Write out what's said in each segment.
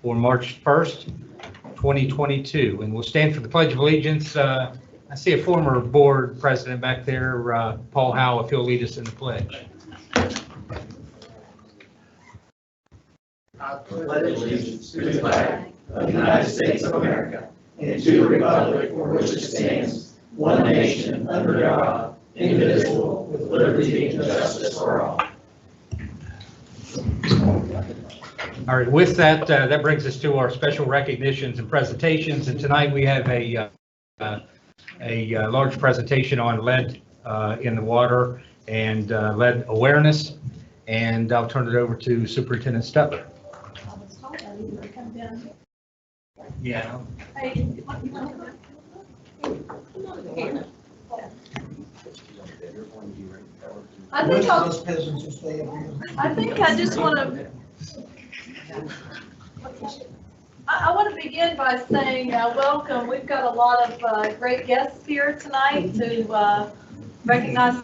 for March 1st, 2022. And we'll stand for the Pledge of Allegiance. I see a former board president back there, Paul Howe, if he'll lead us in the pledge. I pledge allegiance to the flag of the United States of America and to the republic for which it stands, one nation, under God, indivisible, with liberty and justice for all. All right, with that, that brings us to our special recognitions and presentations. And tonight we have a large presentation on lead in the water and lead awareness. And I'll turn it over to Superintendent Stutler. Yeah. I think I just want to. I want to begin by saying welcome. We've got a lot of great guests here tonight to recognize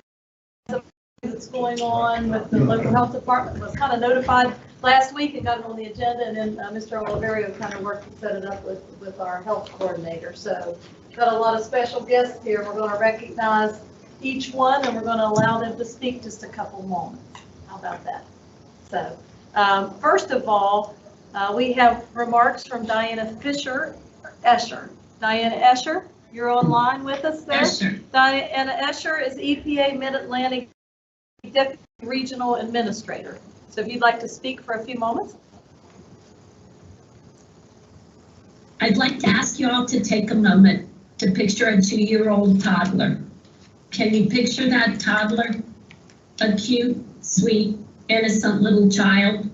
what's going on with the local health department. Was kind of notified last week and got it on the agenda, and then Mr. Oliverio kind of worked to set it up with our health coordinator. So got a lot of special guests here. We're going to recognize each one, and we're going to allow them to speak just a couple moments. How about that? So first of all, we have remarks from Diana Escher. Diana Escher, you're online with us there? Escher. Diana Escher is EPA Mid-Atlantic Deputy Regional Administrator. So if you'd like to speak for a few moments. I'd like to ask you all to take a moment to picture a 2-year-old toddler. Can you picture that toddler? A cute, sweet, innocent little child.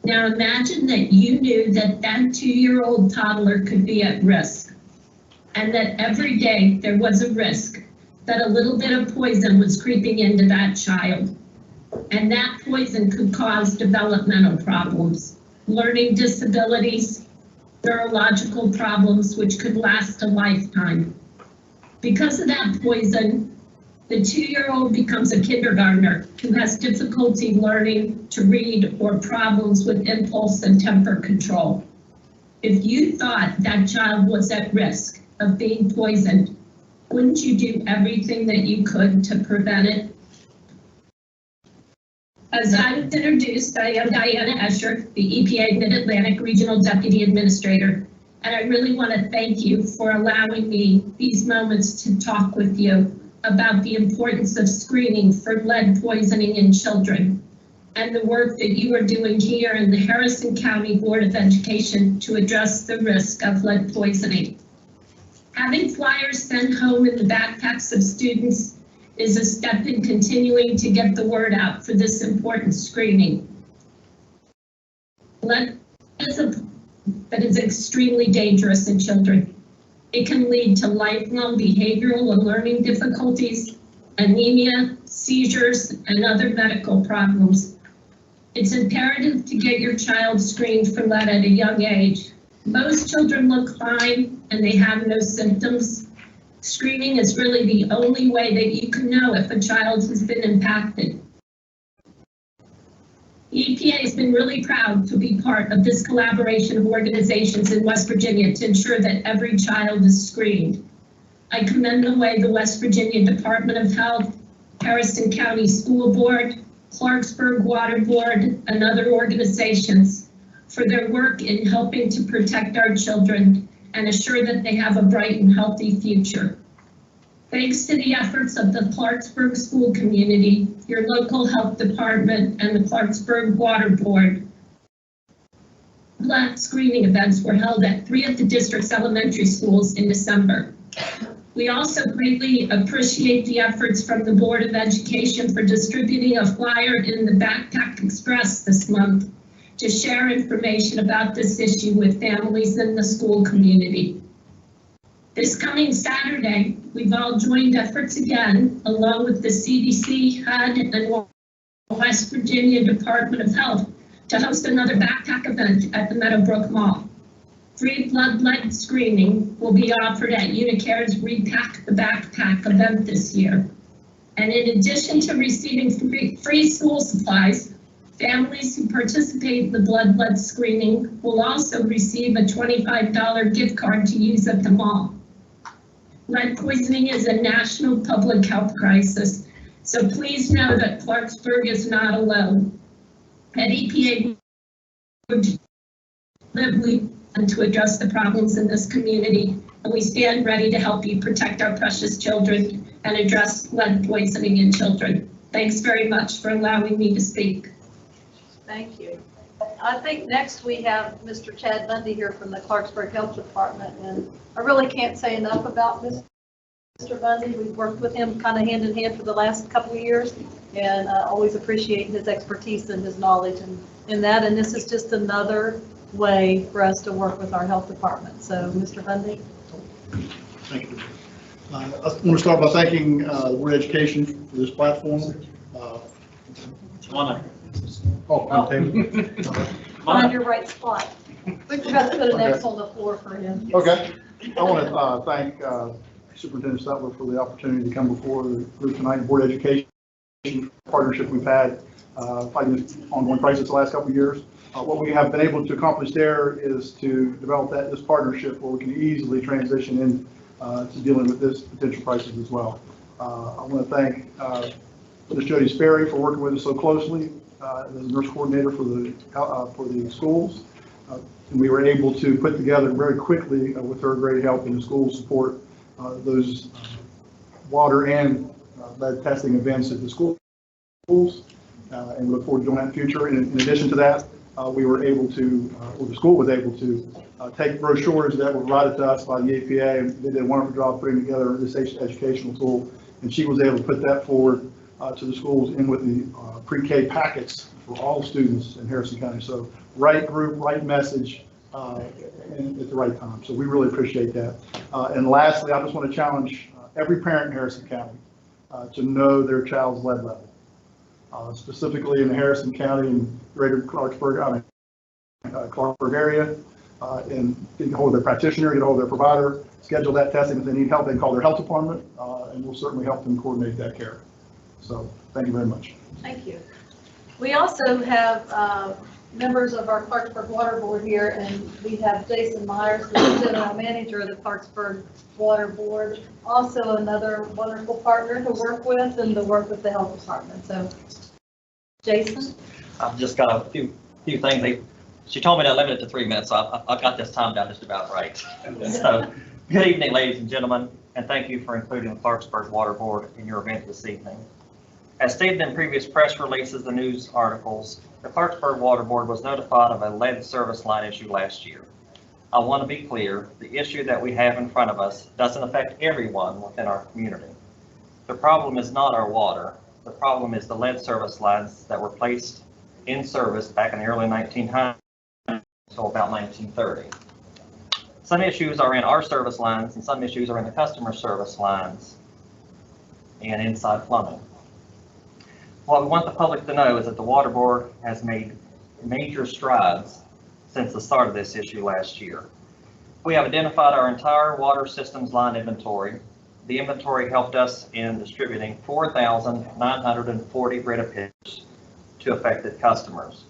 Now imagine that you knew that that 2-year-old toddler could be at risk, and that every day there was a risk that a little bit of poison was creeping into that child. And that poison could cause developmental problems, learning disabilities, neurological problems, which could last a lifetime. Because of that poison, the 2-year-old becomes a kindergartner who has difficulty learning to read or problems with impulse and temper control. If you thought that child was at risk of being poisoned, wouldn't you do everything that you could to prevent it? As I was introduced, I am Diana Escher, the EPA Mid-Atlantic Regional Deputy Administrator, and I really want to thank you for allowing me these moments to talk with you about the importance of screening for lead poisoning in children and the work that you are doing here in the Harrison County Board of Education to address the risk of lead poisoning. Having flyers sent home in the backpacks of students is a step in continuing to get the word out for this important screening. Lead is extremely dangerous in children. It can lead to lifelong behavioral and learning difficulties, anemia, seizures, and other medical problems. It's imperative to get your child screened for lead at a young age. Most children look fine and they have no symptoms. Screening is really the only way that you can know if a child has been impacted. The EPA has been really proud to be part of this collaboration of organizations in West Virginia to ensure that every child is screened. I commend the way the West Virginia Department of Health, Harrison County School Board, Clarksburg Water Board, and other organizations for their work in helping to protect our children and assure that they have a bright and healthy future. Thanks to the efforts of the Clarksburg school community, your local health department, and the Clarksburg Water Board, blood screening events were held at 3 of the district's elementary schools in December. We also greatly appreciate the efforts from the Board of Education for distributing a flyer in the Backpack Express this month to share information about this issue with families in the school community. This coming Saturday, we've all joined efforts again, along with the CDC, HUD, and West Virginia Department of Health, to host another backpack event at the Meadowbrook Mall. Free blood lead screening will be offered at Unicare's Repack the Backpack event this year. And in addition to receiving free school supplies, Families who participate in the blood lead screening will also receive a $25 gift card to use at the mall. Lead poisoning is a national public health crisis, so please know that Clarksburg is not alone. At EPA, we to address the problems in this community, and we stand ready to help you protect our precious children and address lead poisoning in children. Thanks very much for allowing me to speak. Thank you. I think next we have Mr. Chad Bundy here from the Clarksburg Health Department, and I really can't say enough about Mr. Bundy. We've worked with him kind of hand in hand for the last couple of years, and always appreciate his expertise and his knowledge in that, and this is just another way for us to work with our health department. So, Mr. Bundy. Thank you. I want to start by thanking the Board of Education for this platform. Find your right spot. We forgot to put an X on the floor for him. Okay. I want to thank Superintendent Sutler for the opportunity to come before the group tonight. Board of Education partnership we've had fighting this ongoing crisis the last couple of years. What we have been able to accomplish there is to develop this partnership where we can easily transition in to dealing with this potential crisis as well. I want to thank Ms. Jody Sperry for working with us so closely as a nurse coordinator for the schools. And we were able to put together very quickly with her great help in the school support those water and lead testing events at the schools. And we look forward to doing that in the future. And in addition to that, we were able to, or the school was able to take brochures that were provided to us by the APA, and they did a wonderful job putting together this educational tool. And she was able to put that forward to the schools in with the pre-K packets for all students in Harrison County. So right group, right message, and at the right time. So we really appreciate that. And lastly, I just want to challenge every parent in Harrison County to know their child's lead level. Specifically in the Harrison County and greater Clarksburg area, and get a hold of their practitioner, get a hold of their provider, schedule that testing. If they need help, they call their health department, and we'll certainly help them coordinate that care. So thank you very much. Thank you. We also have members of our Clarksburg Water Board here, and we have Jason Myers, the general manager of the Clarksburg Water Board, also another wonderful partner to work with and to work with the health department. So, Jason? I've just got a few things. She told me to limit it to 3 minutes, so I've got this time down just about right. So, good evening, ladies and gentlemen, and thank you for including the Clarksburg Water Board in your event this evening. As stated in previous press releases and news articles, the Clarksburg Water Board was notified of a lead service line issue last year. I want to be clear, the issue that we have in front of us doesn't affect everyone within our community. The problem is not our water. The problem is the lead service lines that were placed in service back in the early 1900s until about 1930. Some issues are in our service lines and some issues are in the customer service lines and inside plumbing. What we want the public to know is that the Water Board has made major strides since the start of this issue last year. We have identified our entire water systems line inventory. The inventory helped us in distributing 4,940 grid pitches to affected customers.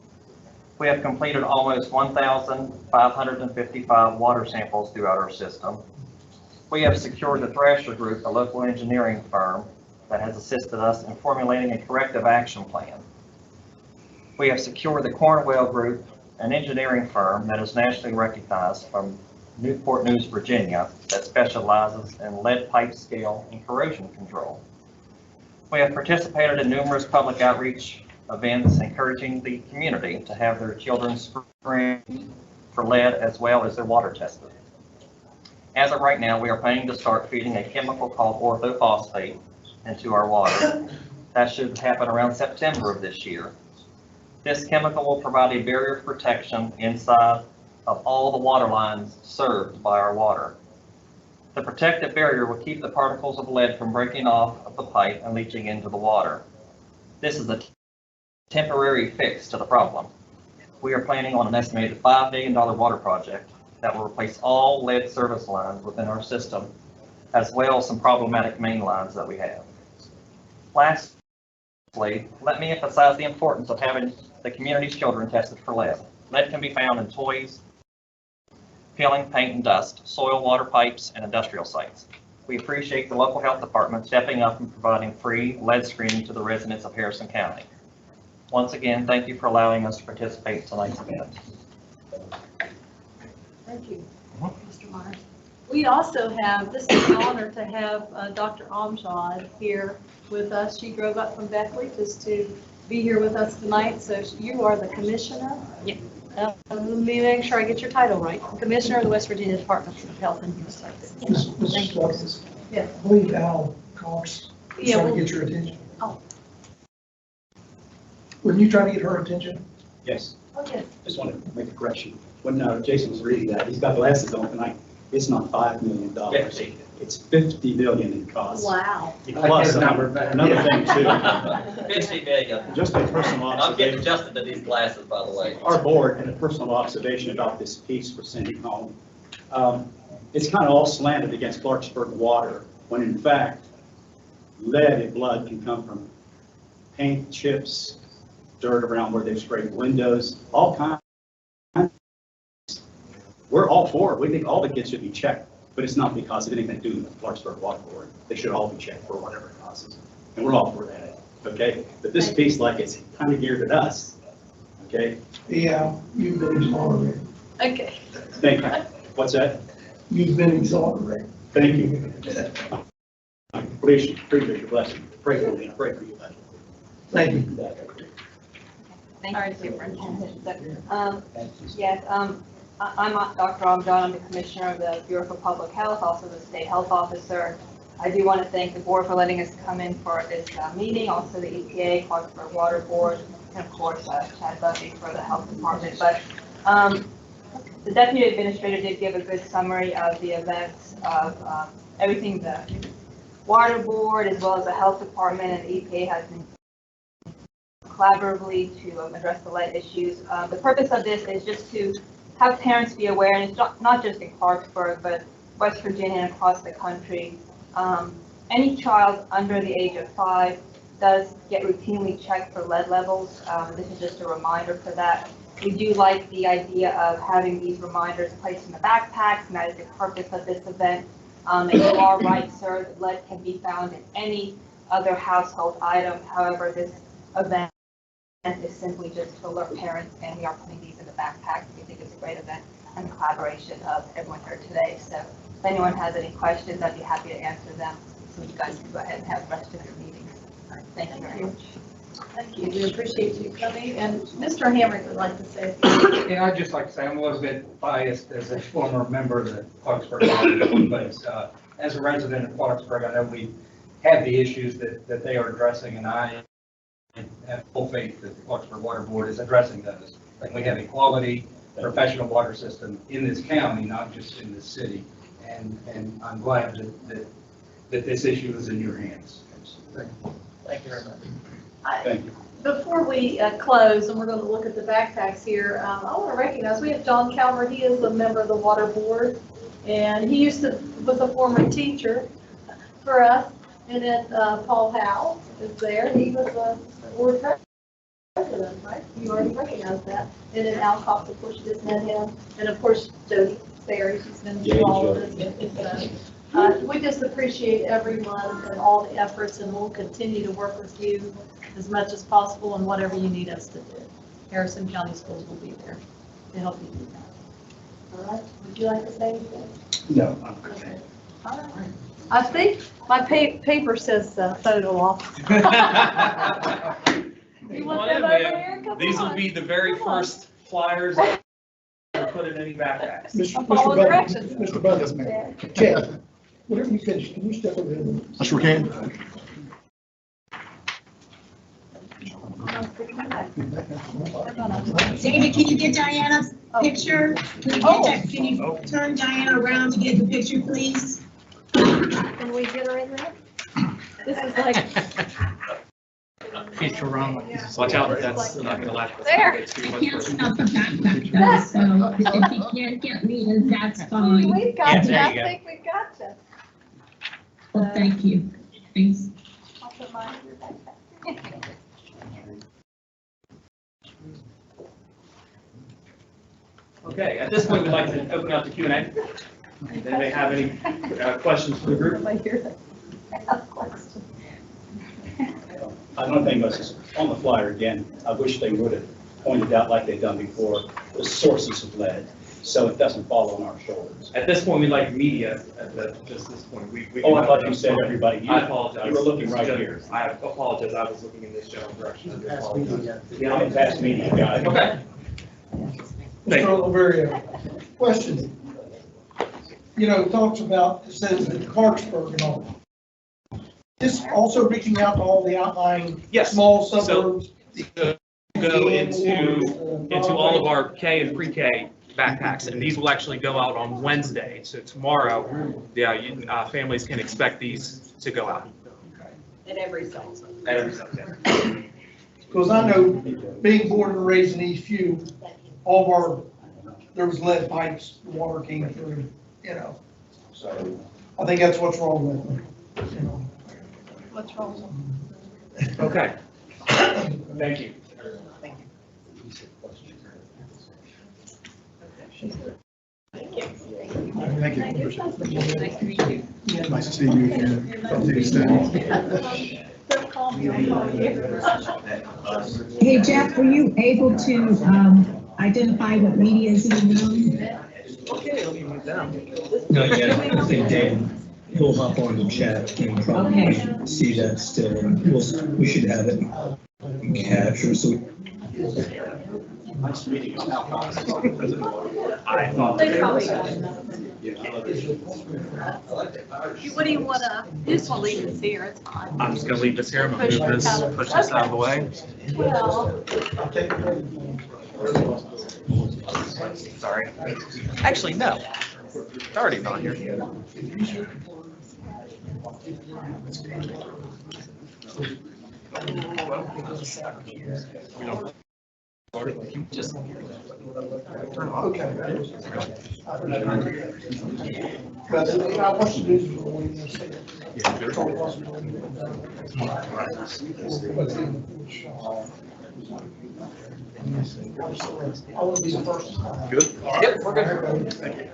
We have completed almost 1,555 water samples throughout our system. We have secured the Thrasher Group, a local engineering firm that has assisted us in formulating a corrective action plan. We have secured the Cornwell Group, an engineering firm that is nationally recognized from Newport News, Virginia, that specializes in lead pipe scale and corrosion control. We have participated in numerous public outreach events encouraging the community to have their children screened for lead as well as their water tested. As of right now, we are planning to start feeding a chemical called orthophosphate into our water. That should happen around September of this year. This chemical will provide a barrier of protection inside of all the water lines served by our water. The protective barrier will keep the particles of lead from breaking off of the pipe and leaching into the water. This is a temporary fix to the problem. We are planning on an estimated $5 million water project that will replace all lead service lines within our system, as well as some problematic main lines that we have. Lastly, let me emphasize the importance of having the community's children tested for lead. Lead can be found in toys, peeling, paint, and dust, soil, water pipes, and industrial sites. We appreciate the local health department stepping up and providing free lead screening to the residents of Harrison County. Once again, thank you for allowing us to participate in tonight's event. Thank you, Mr. Myers. We also have, this is an honor to have Dr. Amjad here with us. She drove up from Beckley just to be here with us tonight. So you are the commissioner? Yeah. Let me make sure I get your title right. Commissioner of the West Virginia Department of Health and Human Services. Thank you. Yeah. I believe Al Cox was Yeah, trying well- to get your attention. Oh. Were you trying to get her attention? Yes, Oh, yes. just wanted to make a correction. When Jason was reading that, he's got glasses on tonight. It's not $5 million. It's $50 million in cost. Wow. Plus, another thing too, 50 million. just a personal I'm getting observation. adjusted to these glasses, by the way. Our board had a personal observation about this piece we're sending home. It's kind of all slanted against Clarksburg water, when in fact, lead in blood can come from paint chips, dirt around where they've sprayed windows, all kinds. We're all for it. We think all the kids should be checked, but it's not because of anything to do with the Clarksburg Water Board. They should all be checked for whatever it causes. And we're all for that, okay? But this piece, like it's kind of geared at us, okay? Yeah, you've been exonerated. Okay. Thank you. What's that? You've been exonerated. Thank you. I appreciate your blessing. Pray for me. I pray for you. Thank you. Thank All you, right. Superintendent. Yes, I'm Dr. Amjad. I'm the Commissioner of the Bureau for Public Health, also the State Health Officer. I do want to thank the board for letting us come in for this meeting, also the EPA, Clarksburg Water Board, and of course, Chad Bundy for the Health Department. But the Deputy Administrator did give a good summary of the events of everything the Water Board as well as the Health Department and the EPA has been collaboratively to address the lead issues. The purpose of this is just to have parents be aware, and it's not just in Clarksburg, but West Virginia and across the country. Any child under the age of 5 does get routinely checked for lead levels. This is just a reminder for that. We do like the idea of having these reminders placed in the backpacks, and that is the purpose of this event. And you are right, sir, that lead can be found in any other household item. However, this event is simply just to alert parents, and we are putting these in the backpack. We think it's a great event and the collaboration of everyone here today. So if anyone has any questions, I'd be happy to answer them. So you guys can go ahead and have the rest of your meetings. Thank you very much. Thank you. We appreciate you coming. And Mr. Hamrick would like to say a few. Yeah, I'd just like to say I'm a little bit biased as a former member of the Clarksburg Water Board, but as a resident of Clarksburg, I know we have the issues that they are addressing, and I have full faith that the Clarksburg Water Board is addressing those. Like we have a quality professional water system in this county, not just in this city, and I'm glad that this issue is in your hands. Thank you very much. Thank you. Before we close, and we're going to look at the backpacks here, I want to recognize we have John Calvert. He is a member of the Water Board, and he was a former teacher for us. And then Paul Howe is there. He was a board president, right? You already recognize that. And then Al Cox, of course, you just met him. And of course, Jody Ferry, she's been through all of this. We just appreciate everyone and all the efforts, and we'll continue to work with you as much as possible and whatever you need us to do. Harrison County Schools will be there to help you do that. All right, would you like to say anything? No, I'm good. Okay. All right. I think my paper says photo off. You want them over here? Come These will on. be the very Come on. first flyers that are put in any backpacks. Mr. Follow Bundy, directions. Mr. Bundy, Chad, whatever you finish, can you step over there? I sure can. David, can you get Diana's picture? Can you turn Diana around to get the picture, please? Can we get her in there? This is like, It's wrong. Watch out, that's not gonna last. There. I can't stop the backpack though, so if you can't get me, then that's fine. we've got you. there I you go. think we've got you. Well, thank you. Thanks. I'll put mine in your backpack. Okay, at this point, we'd like to open up to Q&A. Anybody have any questions for the group? One thing was, on the flyer again, I wish they would have pointed out, like they've done before, the sources of lead, so it doesn't fall on our shoulders. At this point, we'd like media just this point. We Oh, I thought you said everybody. I apologize. You were looking right here. I apologize, I was looking in this general direction. I do apologize. I'm a past media guy. Okay. Thank Mr. you. Oliveri, question. You know, it talks about, it says that Clarksburg and all. This also reaching out to all the outlying Yes. small So- suburbs. Go into all of our K and pre-K backpacks, and these will actually go out on Wednesday. So tomorrow, families can expect these to go out. At every cell. At every Sunday. Because I know, being born and raised in Eastview, all of our, there was lead pipes, the water came through, you know. So I think that's what's wrong with them, you know. What's wrong? Okay. Thank you. Thank you. Nice to meet you. Nice to see you again. Don't call me, I'll call you. Hey, Jeff, were you able to identify what media is in the room? Not yet. I think Dan will hop on the chat and probably see that still. We should have it captured, so. Nice meeting you. I thought. They probably don't. What do you want to, you just want to leave this here, it's fine. I'm just gonna leave this here. I'm gonna push this out of the way. Well, Sorry. Actually, no. It's already on here. Just turn off. Okay. But I watched the news for when you said it. I would be the first. Good. Yep, we're good. Thank you.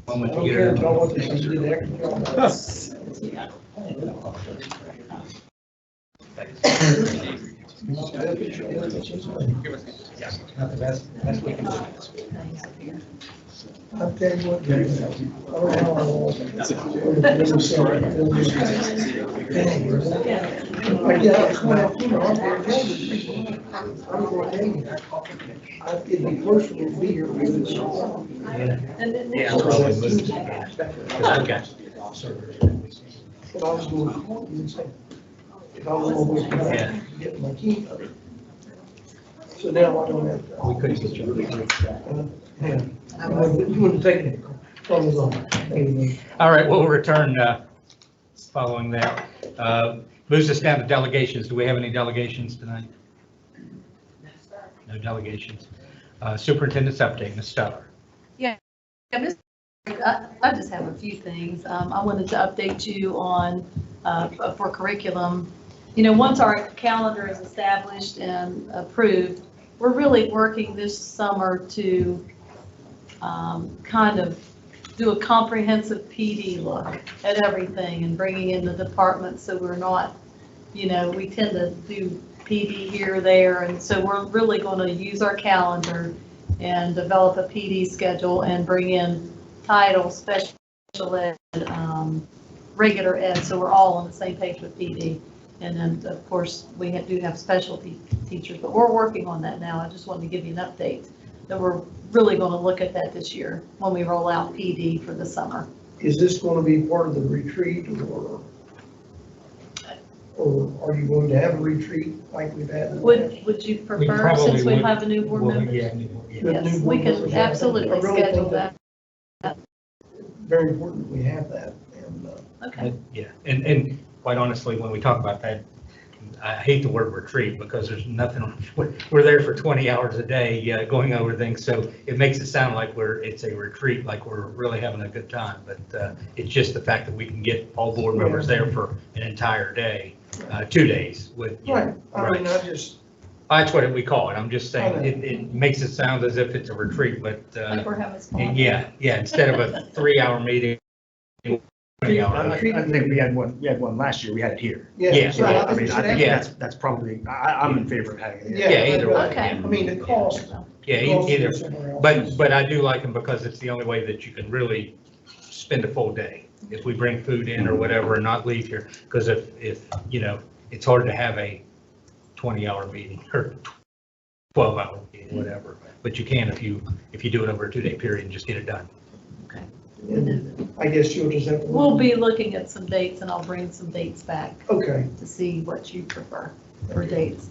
I don't care about what they did there. Not the best we can do. I'll tell you what, I don't know. I get, you know, I'm going to tell you, it'd be closer to be here. and then. Yeah. Okay. But I was going to call you and say, if I was always getting my key. So now I don't have to. We couldn't get you. Yeah. You wouldn't take it from his own. All right, we'll return following that. Moves us down to delegations. Do we have any delegations tonight? No delegations. Superintendent's update, Ms. Steller. I just have a few things. I wanted to update you on, for curriculum. You know, once our calendar is established and approved, we're really working this summer to kind of do a comprehensive PD look at everything and bringing in the departments so we're not, you know, we tend to do PD here or there. And so we're really going to use our calendar and develop a PD schedule and bring in title, special ed, regular ed, so we're all on the same page with PD. And then, of course, we do have specialty teachers, but we're working on that now. I just wanted to give you an update that we're really going to look at that this year when we roll out PD for the summer. Is this going to be part of the retreat or are you going to have a retreat like we've had? Would you prefer, since we have a new board member? Yeah. Yes, we can absolutely schedule that. Very important that we have that. And Okay. Yeah, and quite honestly, when we talk about that, I hate the word retreat because there's nothing, we're there for 20 hours a day, going over things. So it makes it sound like it's a retreat, like we're really having a good time. But it's just the fact that we can get all board members there for an entire day, 2 days with. Right, I mean, I just, That's what we call it. I'm just saying, it makes it sound as if it's a retreat, but, Like we're having fun. yeah, instead of a 3-hour meeting, 20 hour. I think we had one last year, we had it here. Yeah. So, I mean, I think Yeah. that's probably, I'm in favor of having it here. Yeah, either way. Okay. I mean, the cost. Yeah, either, but I do like them because it's the only way that you can really spend a full day. If we bring food in or whatever and not leave here, because if, it's hard to have a 20-hour meeting or 12-hour meeting, whatever. But you can if you do it over a 2-day period and just get it done. I guess you'll just have to. We'll be looking at some dates and I'll bring some dates back Okay, to see what you prefer for dates.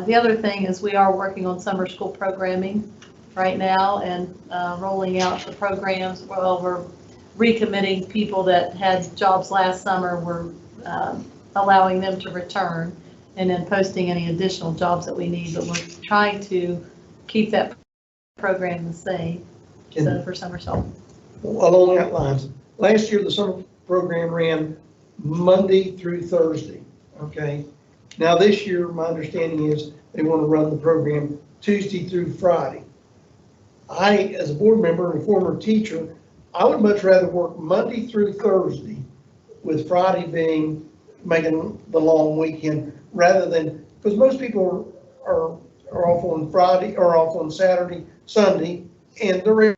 The other thing is we are working on summer school programming right now and rolling out the programs. Well, we're recommitting people that had jobs last summer. We're allowing them to return and then posting any additional jobs that we need. But we're trying to keep that program the same. So for summer school. along that lines, last year, the summer program ran Monday through Thursday, okay? Now, this year, my understanding is they want to run the program Tuesday through Friday. I, as a board member and a former teacher, I would much rather work Monday through Thursday with Friday making the long weekend rather than, because most people are off on Friday or off on Saturday, Sunday, and they're ready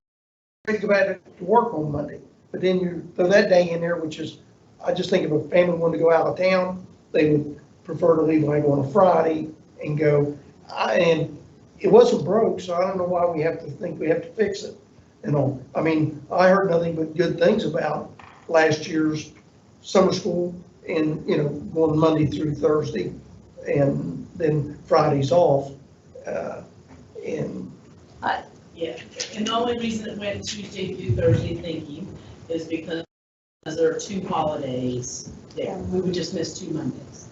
to go back to work on Monday. But then you throw that day in there, which is, I just think if a family wanted to go out of town, they would prefer to leave like on a Friday and go. And it wasn't broke, so I don't know why we have to think we have to fix it. I mean, I heard nothing but good things about last year's summer school and, going Monday through Thursday and then Fridays off. Yeah, and the only reason it went Tuesday through Thursday thinking is because there are 2 holidays there. We would just miss 2 Mondays.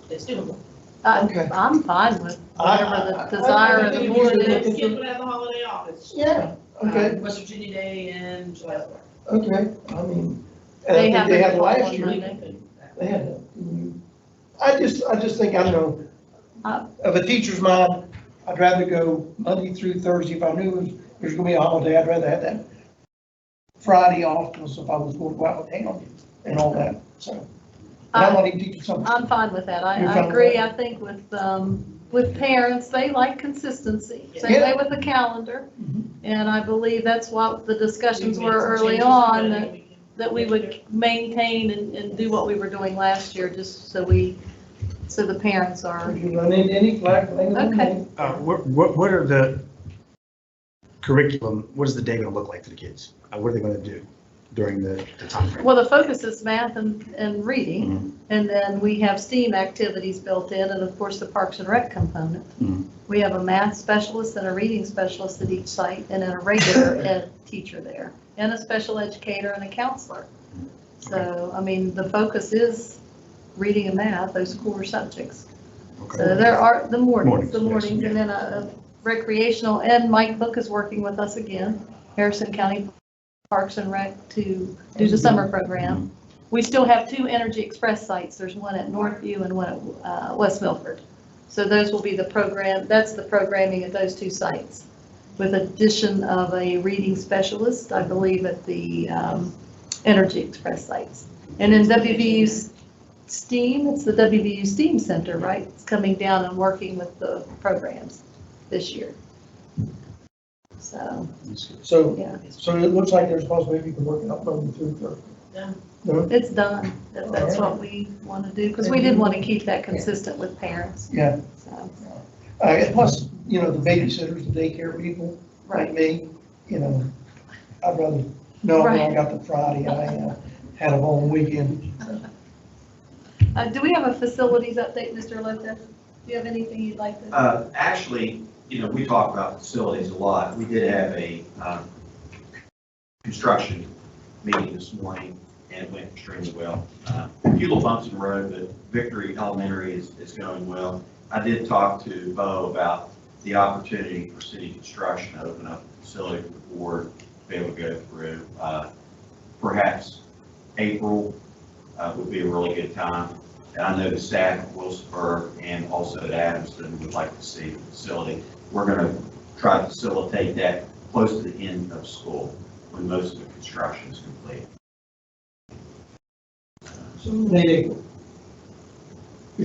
It's doable. Okay. I'm fine with whatever the desire of the board is. Kids would have the holiday off. It's, Yeah, okay, West Virginia Day and July 4th. okay, I mean, and They I think they have had it last on year. Monday. They had it. I just think, I don't know, of a teacher's mind, I'd rather go Monday through Thursday. If I knew there's gonna be a holiday, I'd rather have that Friday off, because if I was going to go out of town and all that, so. And I'm not even teaching summer school. I'm fine with that. You're I fine with agree. that? I think with parents, they like consistency. Same way with the calendar. Mhm. And I believe that's what the discussions were early on, that we would maintain and do what we were doing last year, just so the parents are. If you run into any flag, Okay. What are the curriculum, what is the day going to look like for the kids? What are they going to do during the time frame? Well, the focus is math and reading, and then we have STEAM activities built in, and of course, the Parks and Rec component. We have a math specialist and a reading specialist at each site, and then a regular ed teacher there, and a special educator and a counselor. So, I mean, the focus is reading and math, those core subjects. So there are the mornings, Mornings, and then a recreational, and Mike Book is working with us again, Harrison County Parks and Rec, to do the summer program. We still have 2 Energy Express sites. There's one at Northview and one at West Milford. So those will be the program, that's the programming at those 2 sites, with addition of a reading specialist, I believe, at the Energy Express sites. And then WVU STEAM, it's the WVU STEAM Center, right? It's coming down and working with the programs this year. So, yeah, So it looks like there's a possibility you can work it out Monday through Thursday. Yeah. No? it's done. That's what we want to do, because we did want to keep that consistent with parents. Yeah. So, And plus, the babysitters, the daycare people, like me, I'd rather know when I got the Friday, I had a long weekend. do we have a facilities update, Mr. Lopez? Do you have anything you'd like to? Actually, we talk about facilities a lot. We did have a construction meeting this morning, and it went extremely well. A few little bumps in the road, but Victory Elementary is going well. I did talk to Bo about the opportunity for city construction to open up a facility for the board to be able to go through. Perhaps April would be a really good time. And I know the staff at Wilsonburg and also at Adamston would like to see the facility. We're going to try to facilitate that close to the end of school when most of the construction is complete. So late April.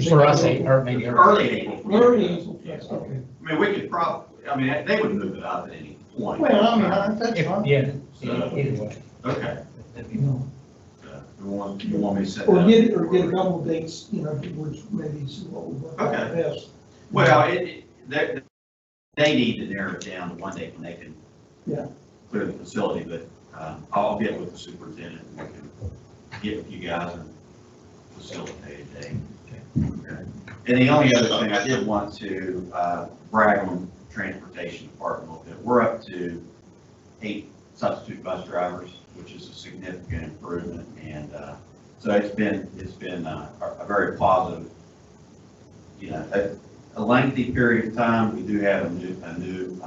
For us, or maybe Early April. Early April, yes, okay. I mean, we could probably, I mean, they would move it up at any point. Well, I mean, that's fine. Yeah, either way. Okay. You know, You want me to set Or that? get a couple of dates, you know, which maybe see what would work out Okay. best. Well, they need to narrow it down to one day when they can Yeah. clear the facility, but I'll get with the superintendent and we can get with you guys and facilitate a day. Okay. And the only other thing I did want to brag on the transportation department a little bit. We're up to 8 substitute bus drivers, which is a significant improvement, and so it's been a very positive, you know, a lengthy period of time. We do have a new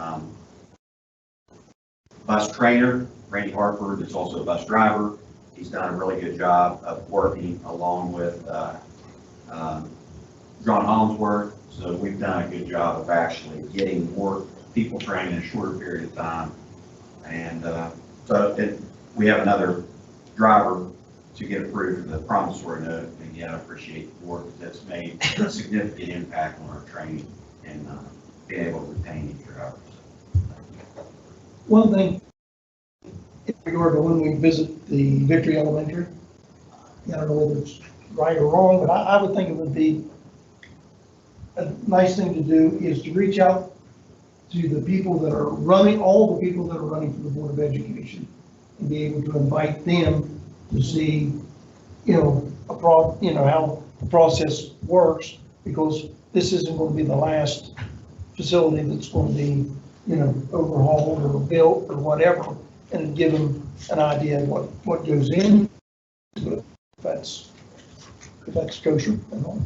bus trainer, Randy Hartford, is also a bus driver. He's done a really good job of working along with John Hollingsworth. So we've done a good job of actually getting more people trained in a shorter period of time. And we have another driver to get approved for the promissory note. And yeah, I appreciate the work that's made a significant impact on our training and being able to retain these drivers. One thing, in regard to when we visit the Victory Elementary, I don't know whether it's right or wrong, but I would think it would be a nice thing to do is to reach out to the people that are running, all the people that are running for the Board of Education, and be able to invite them to see, how the process works, because this isn't going to be the last facility that's going to be, overhauled or built or whatever, and give them an idea of what goes in, if that's kosher and all.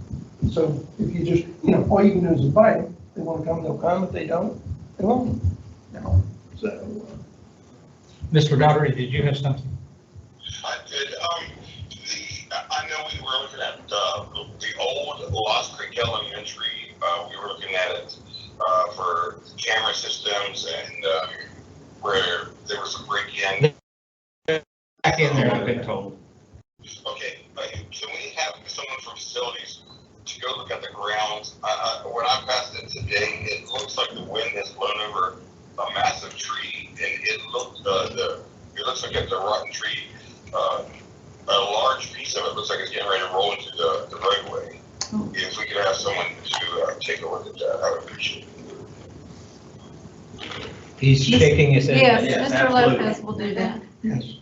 So if you just, all you can do is invite them. If they want to come, they'll come. If they don't, they won't. So. Mr. Daugherty, did you have something? I did. I know we were looking at the old Lost Creek Elementary. We were looking at it for camera systems and where there was a break-in. Back in there, I've been told. Okay, can we have someone from facilities to go look at the grounds? When I passed it today, it looks like the wind has blown over a massive tree, and it looks like it's a rotten tree. A large piece of it looks like it's getting ready to roll into the roadway. If we could have someone to take a look at that, I would appreciate it. He's shaking his head. Yes, Mr. Lopez will do that. Yes.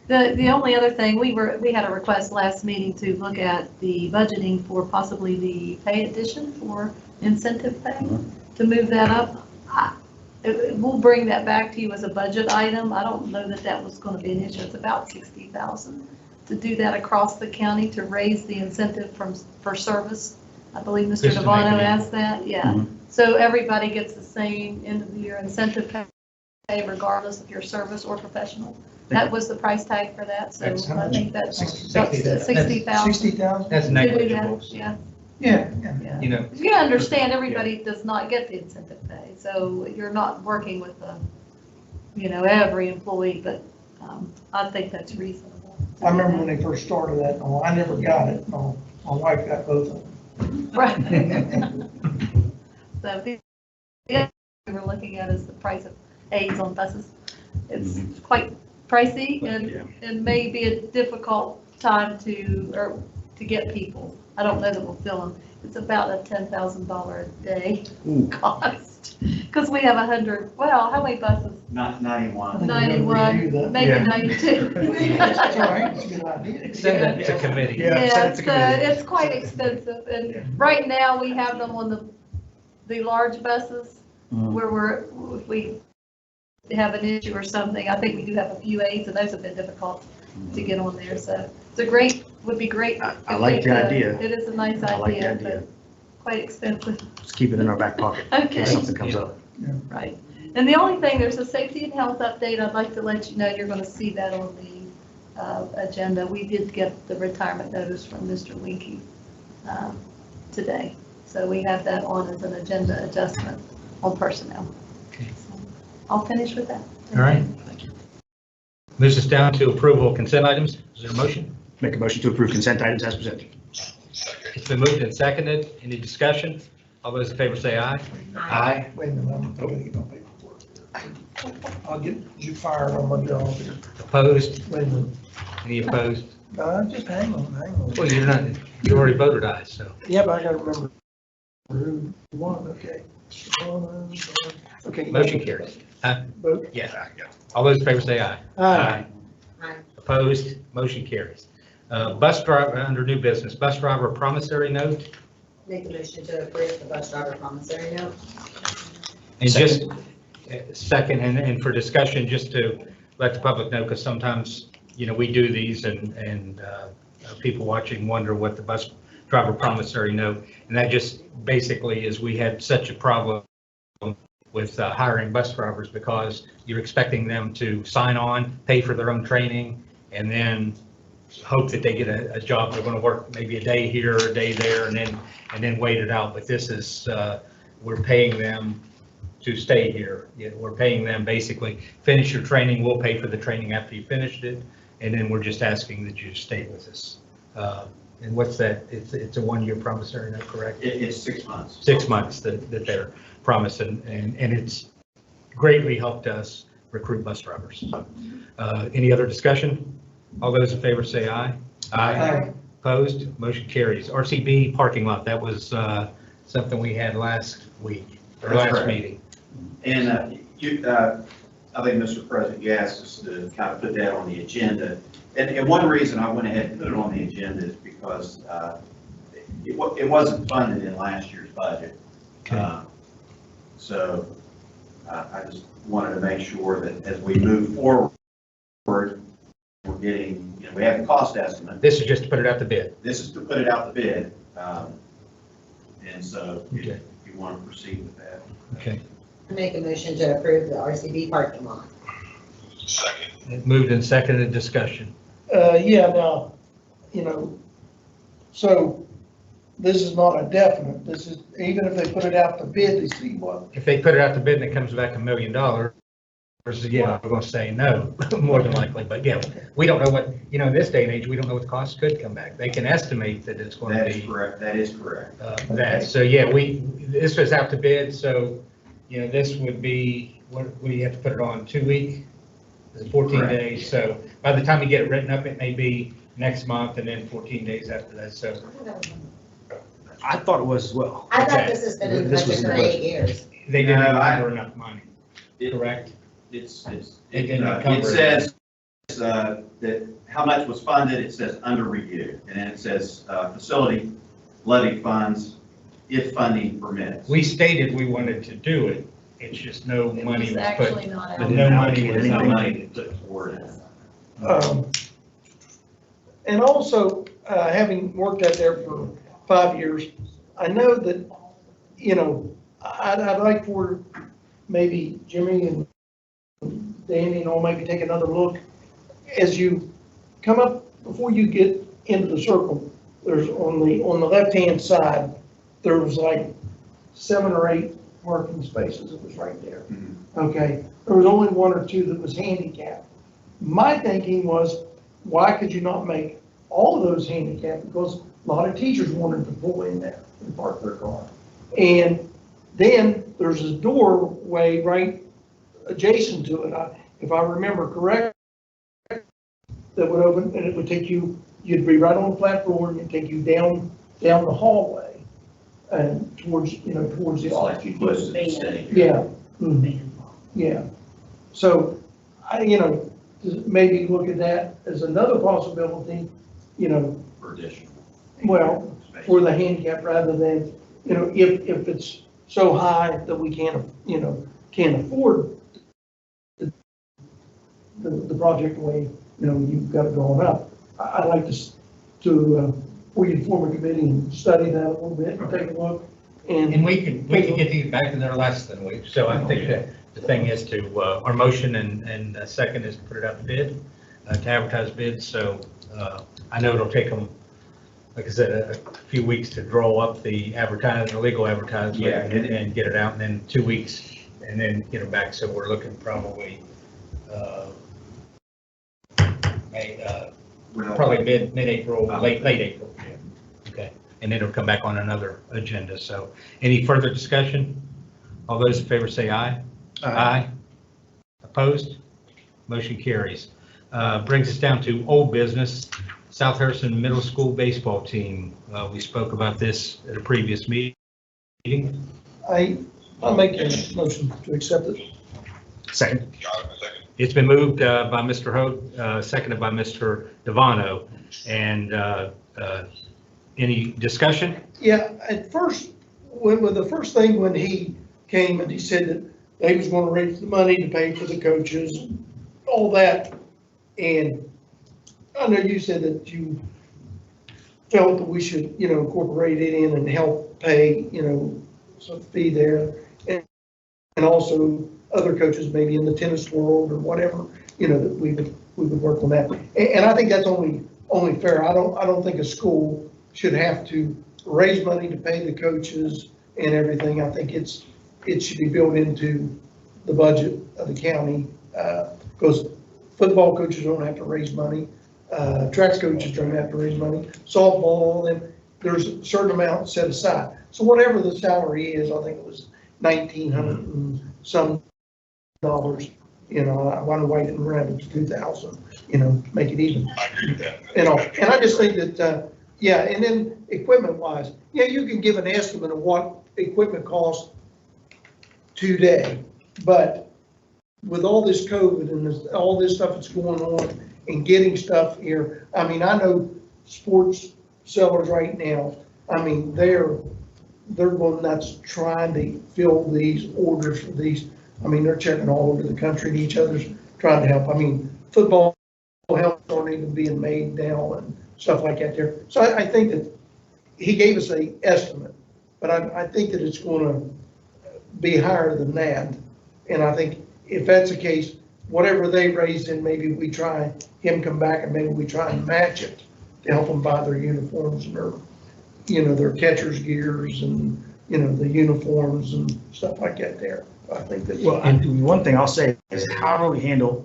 The only other thing, we had a request last meeting to look at the budgeting for possibly the pay addition for incentive pay, to move that up. We'll bring that back to you as a budget item. I don't know that was going to be an issue. It's about $60,000 to do that across the county to raise the incentive for service. I believe Mr. Just to make Devano it- asked that, yeah. So everybody gets the same end of the year incentive pay regardless of your service or professional. That was the price tag for that, so That's how I much? think that's $60,000. $60,000. 60,000? That's negligible. Yeah. Yeah. Yeah. You understand, everybody does not get the incentive pay, so you're not working with every employee, but I think that's reasonable. I remember when they first started that, I never got it. My wife got both of them. Right. So the we were looking at is the price of aids on buses. It's quite pricey and may be a difficult time to get people. I don't know that we'll fill them. It's about a $10,000 a day cost. Because we have 100, how many buses? Not 91. 91, maybe 92. That's all right, it's a good idea. Send that to committee. Yeah, it's quite expensive. And right now we have them on the large buses where have an issue or something. I think we do have a few aids, and those have been difficult to get on there, so it's a great, would be great. I like the idea. It is a nice I like the idea, idea. but quite expensive. Let's keep it in our back pocket in Okay. case something comes up. Right. And the only thing, there's a safety and health update. I'd like to let you know, you're going to see that on the agenda. We did get the retirement notice from Mr. Winky today. So we have that on as an agenda adjustment on personnel. Okay. So I'll finish with that. All right. Moves us down to approval of consent items. Is there a motion? Make a motion to approve consent items as presented. It's been moved and seconded. Any discussion? All those in favor say aye. Aye. Wait a minute, I'm gonna get my paperwork. I'll get you fired on my job here. Opposed? Wait a minute. Any opposed? Just hang on. Well, you're not, you already voted aye, so. Yeah, but I gotta remember who won, okay. Okay. Motion carries. Vote. Yeah. All those in favor say aye. Aye. Opposed? Motion carries. Bus driver, under new business, bus driver promissory note. Make a motion to approve the bus driver promissory note. And just, second, and for discussion, just to let the public know, because sometimes, you know, we do these and people watching wonder what the bus driver promissory note, and that just basically is we had such a problem with hiring bus drivers because you're expecting them to sign on, pay for their own training, and then hope that they get a job. They're going to work maybe a day here, a day there, and then wait it out. But this is, we're paying them to stay here. Yeah, we're paying them basically, finish your training, we'll pay for the training after you finished it, and then we're just asking that you stay with us. And what's that? It's a one-year promissory note, correct? It's 6 months. 6 months that they're promising, and it's greatly helped us recruit bus drivers. Any other discussion? All those in favor say aye. Aye. Opposed? Motion carries. RCB parking lot, that was something we had last week, or That's last correct. meeting. And I think, Mr. President, you asked us to kind of put that on the agenda. And one reason I went ahead and put it on the agenda is because it wasn't funded in last year's budget. Okay. So I just wanted to make sure that as we move forward, we're getting, you know, we have the cost estimate. This is just to put it out to bid. This is to put it out to bid. And so if Okay. you want to proceed with that. Okay. Make a motion to approve the RCB parking lot. Second. Moved and seconded, discussion. Yeah, now, you know, so this is not a definite. This is, even if they put it out to bid, they see what. If they put it out to bid and it comes back $1 million, yeah, we're going to say no, more than likely. But yeah, we don't know what, you know, in this day and age, we don't know what the cost could come back. They can estimate that it's going to That be. is correct. That is correct. That, so yeah, this was out to bid, so, you know, this would be, what, we have to put it on 2 week, 14 Correct. days, so by the time you get it written up, it may be next month and then 14 days after that, so. I thought it was as well. I thought this has been in the This was budget in for the 8 years. They didn't No, have enough money, correct? It encumber says that how much was funded, it says under review. And then it says facility levy funds if funding permits. We stated we wanted to do it, it's just no It money was was actually put. not But out. no money There's was no money allocated. to put toward it. And also, having worked out there for 5 years, I know that, you know, I'd like for maybe Jimmy and Danny and all maybe take another look. As you come up, before you get into the circle, there's on the left-hand side, there was like 7 or 8 parking spaces. It was right there. Okay, there was only 1 or 2 that was handicapped. My thinking was, why could you not make all of those handicapped? Because a lot of teachers wanted to pull in there and park their car. And then there's a doorway right adjacent to it, if I remember correct, that would open, and it would take you, you'd be right on the flat floor, and it'd take you down the hallway and towards, you know, towards the office. Close to the city. Yeah. Yeah. So, you know, maybe look at that as another possibility, you know, For additional. well, for the handicap rather than, you know, if it's so high that we can't, you know, can't afford to the project the way, you've got it drawn up. I'd like we form a committee and study that a little bit and take a look. And we can get these back in there less than a week. So I think that the thing is to, our motion and second is to put it out to bid, to advertise bids. So I know it'll take them, like I said, a few weeks to draw up the advertising, the legal advertisement, and get it out, and then 2 weeks, and then get it back. So we're looking probably probably mid-April, late April. Okay, and then it'll come back on another agenda. So any further discussion? All those in favor say aye. Aye. Opposed? Motion carries. Brings us down to old business. South Harrison Middle School baseball team. We spoke about this at a previous meeting. I'll make a motion to accept it. Second. It's been moved by Mr. Hoag, seconded by Mr. Devano. And any discussion? Yeah, at first, when the first thing when he came and he said that they was going to raise the money to pay for the coaches, all that, and I know you said that you felt that we should, incorporate it in and help pay, some fee there, and also other coaches maybe in the tennis world or whatever, that we would work on that. And I think that's only fair. I don't think a school should have to raise money to pay the coaches and everything. I think it should be built into the budget of the county, because football coaches don't have to raise money. Track coaches don't have to raise money. Softball, all them, there's a certain amount set aside. So whatever the salary is, I think it was $1,900 and some dollars. I want to wait and round it to 2,000. Make it even. And I just think that, and then equipment wise, you can give an estimate of what equipment costs today, but with all this COVID and all this stuff that's going on and getting stuff here, I know sports sellers right now, they're going nuts trying to fill these orders for these. They're checking all over the country and each other's trying to help. Football helps aren't even being made now and stuff like that there. So I think that he gave us a estimate, but I think that it's going to be higher than that. And I think if that's the case, whatever they raise in, maybe we try him come back and maybe we try and match it to help them buy their uniforms and their catcher's gears and, the uniforms and stuff like that there. I think that. Well, one thing I'll say is how do we handle,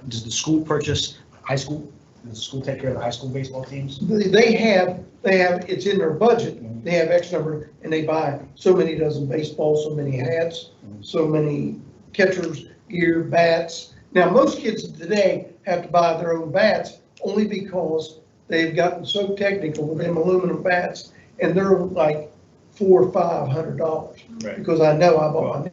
does the school purchase high school? Does the school take care of the high school baseball teams? They have, it's in their budget. They have X number and they buy so many dozen baseballs, so many hats, so many catcher's gear, bats. Now, most kids today have to buy their own bats only because they've gotten so technical with them aluminum bats, and they're like $400 or $500. Right. Because I know I bought my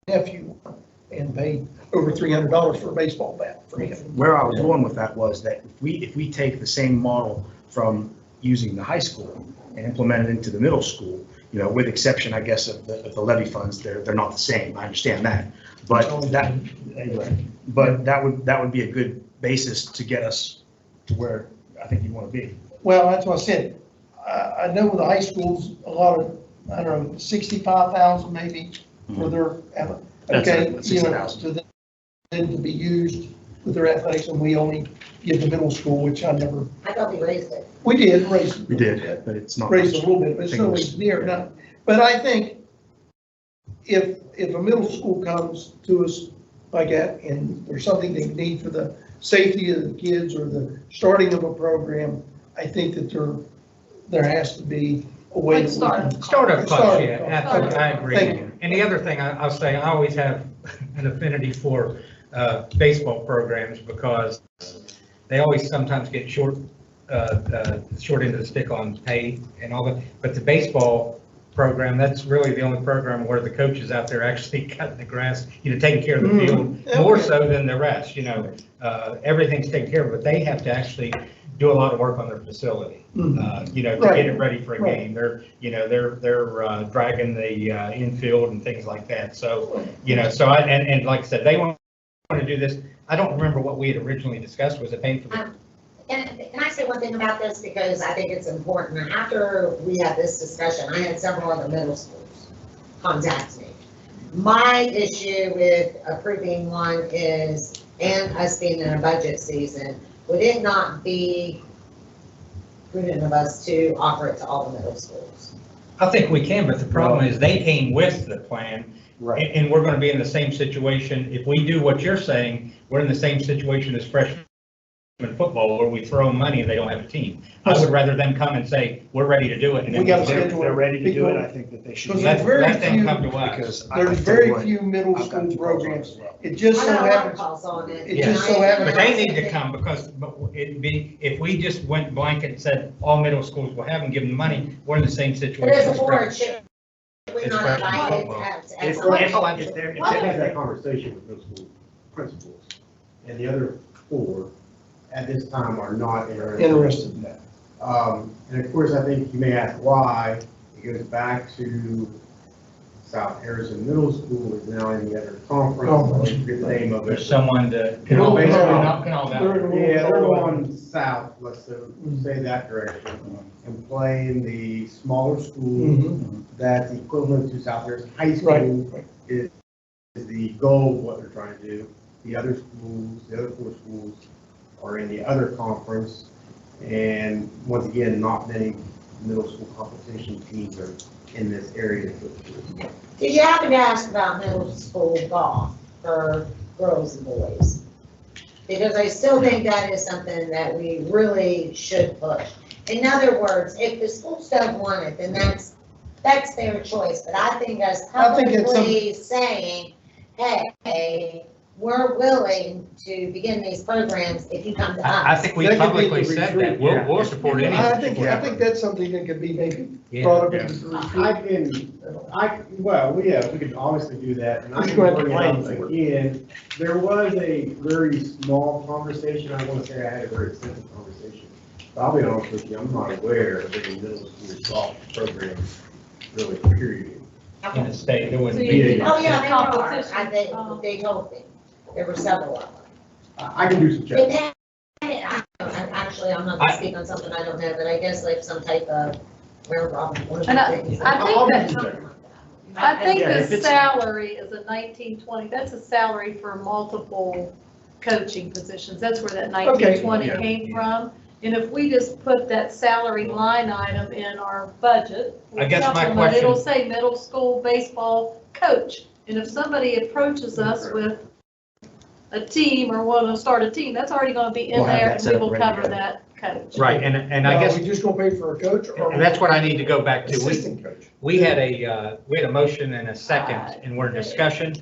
nephew one and paid over $300 for a baseball bat for him. Where I was going with that was that if we take the same model from using the high school and implement it into the middle school, with exception, I guess, of the levy funds, they're not the same. I understand that, but that would be a good basis to get us to where I think you want to be. Well, that's what I said. I know with the high schools, a lot of, 65,000 maybe for their, That's 60,000. to them to be used with their athletics, and we only give the middle school, which I thought we raised it. We did raise it. We did, but it's not. Raised a little bit, but it's nowhere near enough. But I think if a middle school comes to us like that, and there's something they need for the safety of the kids or the starting of a program, I think that there has to be a way to Startup costs, I agree. And the other thing I'll say, I always have an affinity for baseball programs because they always sometimes get short end of the stick on pay and all that. But the baseball program, that's really the only program where the coaches out there actually cutting the grass, taking care of the field more so than the rest. Everything's taken care of, but they have to actually do a lot of work on their facility, to get it ready for a game. They're dragging the infield and things like that. So, and like I said, they want want to do this, I don't remember what we had originally discussed. Was it paying for the? Can I say one thing about this, because I think it's important? After we had this discussion, I had several other middle schools contact me. My issue with approving one is, and us being in a budget season, would it not be prudent of us to offer it to all the middle schools? I think we can, but the problem is they came with the plan. Right. And we're going to be in the same situation. If we do what you're saying, we're in the same situation as freshman football, where we throw money and they don't have a team. I would rather them come and say, we're ready to do it. And We got to then schedule. They're ready to do it, I think that they should. Because let there's very let them few- come to us. Because There's very few middle school programs. It just I so got a lot of happens, calls on it. it just so happens. But they need to come, because it'd be, if we just went blanket and said all middle schools will have them, give them money, we're in the same situation. But as a as board, freshman. should we It's not freshman invite it football. at If some point? they have that conversation with middle school principals, and the other 4 at this time are not interested. Interested. And of course, I think you may ask why. It goes back to South Harrison Middle School is now in the other conference. I forget the name of There's it. someone to, You know, basically, knocking all that. Yeah, they're going south, let's say that direction, and playing the smaller school. That's equivalent to South Harrison High School is the goal of what they're trying to do. The other schools, the other 4 schools are in the other conference. And once again, not many middle school competition teams are in this area. Did you happen to ask about middle school golf for girls and boys? Because I still think that is something that we really should push. In other words, if the schools don't want it, then that's their choice. But I think us I think it's publicly saying, hey, we're willing to begin these programs if you come to us. I think we That could be publicly the said retreat. that. We'll support any. I think that's something that could be maybe brought up in the We could obviously do that, and I Just can go ahead and bring it up plan for it. again. There was a very small conversation, I want to say I had a very extensive conversation. But I'll be honest with you, I'm not aware of any middle school golf programs, really, period. In the state, there wouldn't So be. you any. do Oh, yeah, there are. competition. They told me. There were several of them. I can do some checks. Actually, I'm not gonna speak on something I don't know, but I guess like some type of round robin. one of And the I things. think that- Something like that. I think Yeah, if the it's- salary is a 1920, that's a salary for multiple coaching positions. That's where that 1920 yeah, came from. And if we just put that salary line item in our budget, I guess my supplement, question- it'll say middle school baseball coach. And if somebody approaches us with a team or want to start a team, that's already going to be in We'll have there that and set we up will ready to cover go. that coach. Right, and I Now, guess, are we just gonna pay for a coach or? and that's what I need to go back to. Assistant coach. We had a motion and a second, and we're in discussion,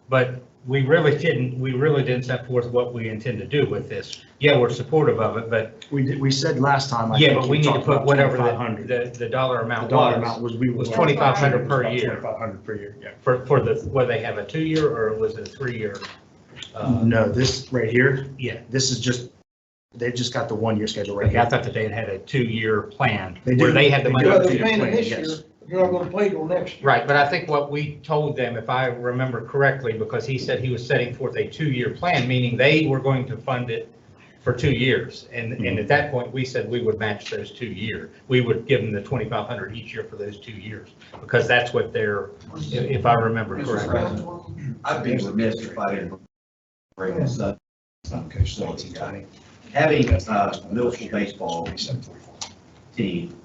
but we really didn't set forth what we intend to do with this. Yeah, we're supportive of it, but, We said last time, I yeah, think but we you need to talked put about whatever 2,500. the dollar amount The dollar was. amount was, was 2,500 per year. 2,500 per year, yeah. For the, whether they have a 2-year or was it a 3-year? No, this right here, Yeah, this is just, they've just got the 1-year schedule right okay, I here. thought that they had a 2-year plan, They where do. they had the They money. do. Well, to they're do paying the it plan. this year, yes. but they're not gonna play till next year. Right, but I think what we told them, if I remember correctly, because he said he was setting forth a 2-year plan, meaning they were going to fund it for 2 years. And at that point, we said we would match those 2 years. We would give them the 2,500 each year for those 2 years, because that's what they're, if I remember Mr. correctly. President, I'd be remiss if I didn't bring this up. Okay, so 1820. Having a middle school baseball team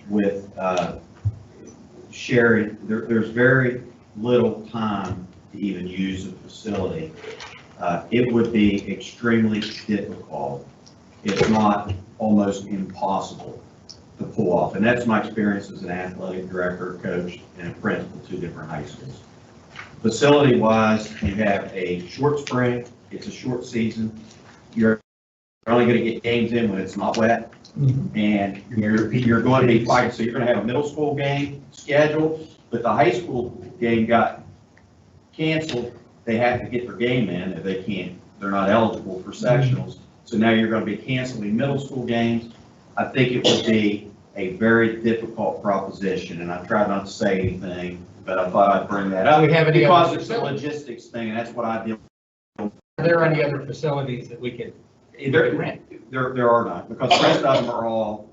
with sharing, there's very little time to even use the facility. It would be extremely difficult, if not almost impossible, to pull off. And that's my experience as an athletic director, coach, and a principal, 2 different high schools. Facility-wise, you have a short spring, it's a short season. You're only going to get games in when it's not wet. And you're going to be fighting, so you're going to have a middle school game scheduled, but the high school game got canceled. They have to get their game in. If they can't, they're not eligible for sectionals. So now you're going to be canceling middle school games. I think it would be a very difficult proposition, and I try not to say anything, but I thought I'd bring that up Do we have any because other it's a logistics thing, and that's what I deal there any other facilities that we could rent? There are not, because the rest of them are all,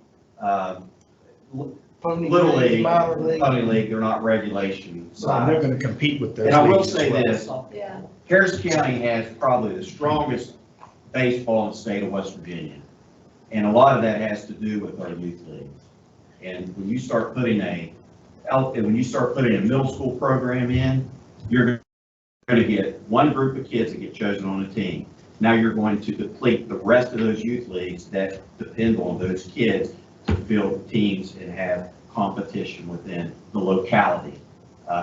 Little League, Pony League, they're not regulation So they're size. going to compete with those. And I will leagues as say well. this, Yeah. Harris County has probably the strongest baseball in the state of West Virginia. And a lot of that has to do with our youth leagues. And when you start putting a middle school program in, you're going to get one group of kids that get chosen on a team. Now you're going to deplete the rest of those youth leagues that depend on those kids to field teams and have competition within the locality.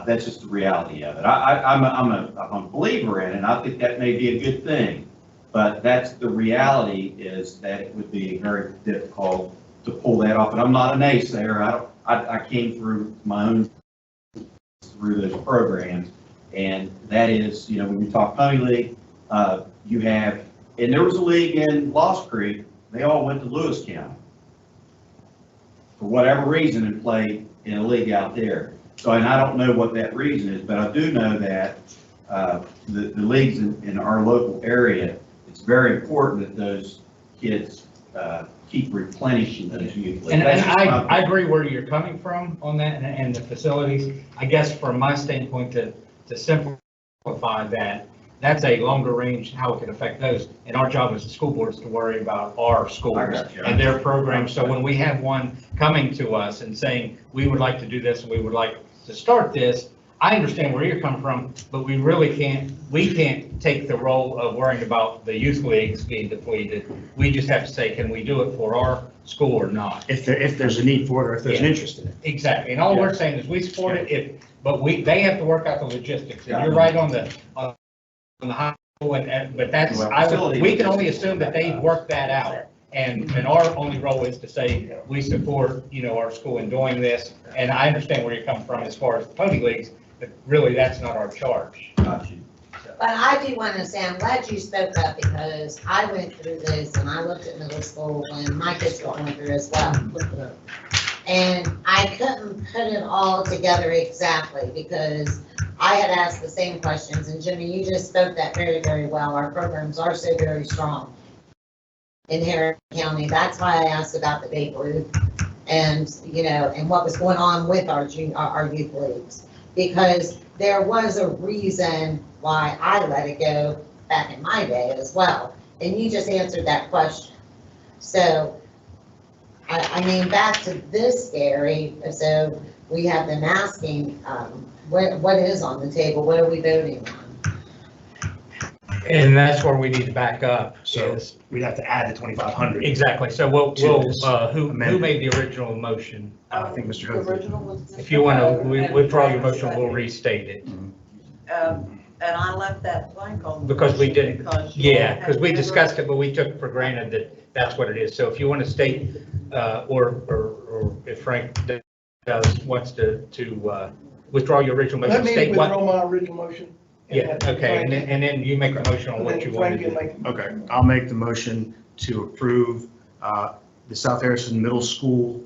That's just the reality of it. I'm a believer in it, and I think that may be a good thing. But that's the reality, is that it would be very difficult to pull that off. And I'm not a naysayer. I came through those programs. And that is, when you talk Pony League, you have, and there was a league in Lost Creek, they all went to Lewis County for whatever reason and played in a league out there. So, and I don't know what that reason is, but I do know that the leagues in our local area, it's very important that those kids keep replenishing those youth leagues. And I agree where you're coming from on that and the facilities. I guess from my standpoint, to simplify that, that's a longer range, how it can affect those. And our job as a school board is to worry about our schools and their programs. So when we have one coming to us and saying, we would like to do this and we would like to start this, I understand where you're coming from, but we really can't take the role of worrying about the youth leagues being depleted. We just have to say, can we do it for our school or not? If there's a need for it, or if there's an interest in it. Exactly. And all we're saying is we support it, but they have to work out the logistics. And you're right on the high, but that's, we can only assume that they've worked that out. And our only role is to say, we support, our school in doing this. And I understand where you're coming from as far as the pony leagues, but really that's not our charge. But I do want to say, I'm glad you spoke up, because I went through this and I looked at middle school when my kids were going through as well. And I couldn't put it all together exactly, because I had asked the same questions, and Jimmy, you just spoke that very, very well. Our programs are so very strong in Harris County. That's why I asked about the Babe Ruth and, and what was going on with our youth leagues, because there was a reason why I let it go back in my day as well. And you just answered that question. So, I mean, back to this, Gary, so we have them asking, what is on the table? What are we voting on? And that's where we need to back up. So we'd have to add the 2,500. Exactly. So who made the original motion? I think Mr. Hope. If you want to withdraw your motion, we'll restate it. And I left that blank on. Because we didn't, because we discussed it, but we took for granted that that's what it is. So if you want to state, or if Frank wants to withdraw your original motion, Let me state what. withdraw my original motion. Yeah, okay, and then you make a motion on what you want to do. Okay, I'll make the motion to approve the South Harrison Middle School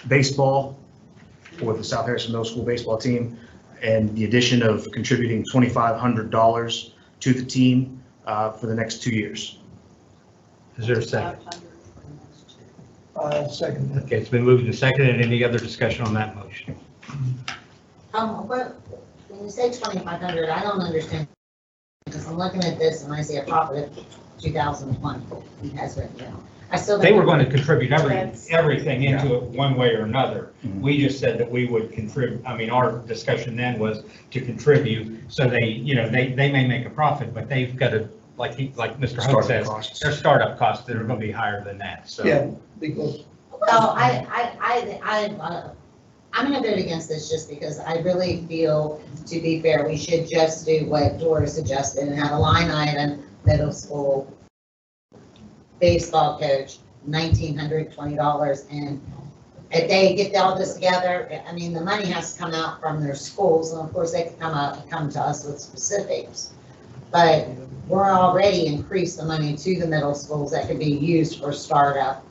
baseball for the South Harrison Middle School baseball team, and the addition of contributing $2,500 to the team for the next 2 years. Is there a second? Second. Okay, it's been moved and seconded. Any other discussion on that motion? When you say 2,500, I don't understand, because I'm looking at this and I see a profit of 2020. He has written down. They were going to contribute everything into it one way or another. We just said that we would contribute. I mean, our discussion then was to contribute, so they may make a profit, but they've got to, like Mr. Hope says, their startup costs that are going to be higher than that. So Yeah, because. Well, I'm going to vote against this just because I really feel, to be fair, we should just do what Dora suggested and have a line item, middle school baseball coach, $1,920. And if they get all this together, I mean, the money has to come out from their schools, and of course they can come to us with specifics. But we're already increased the money to the middle schools that could be used for startup.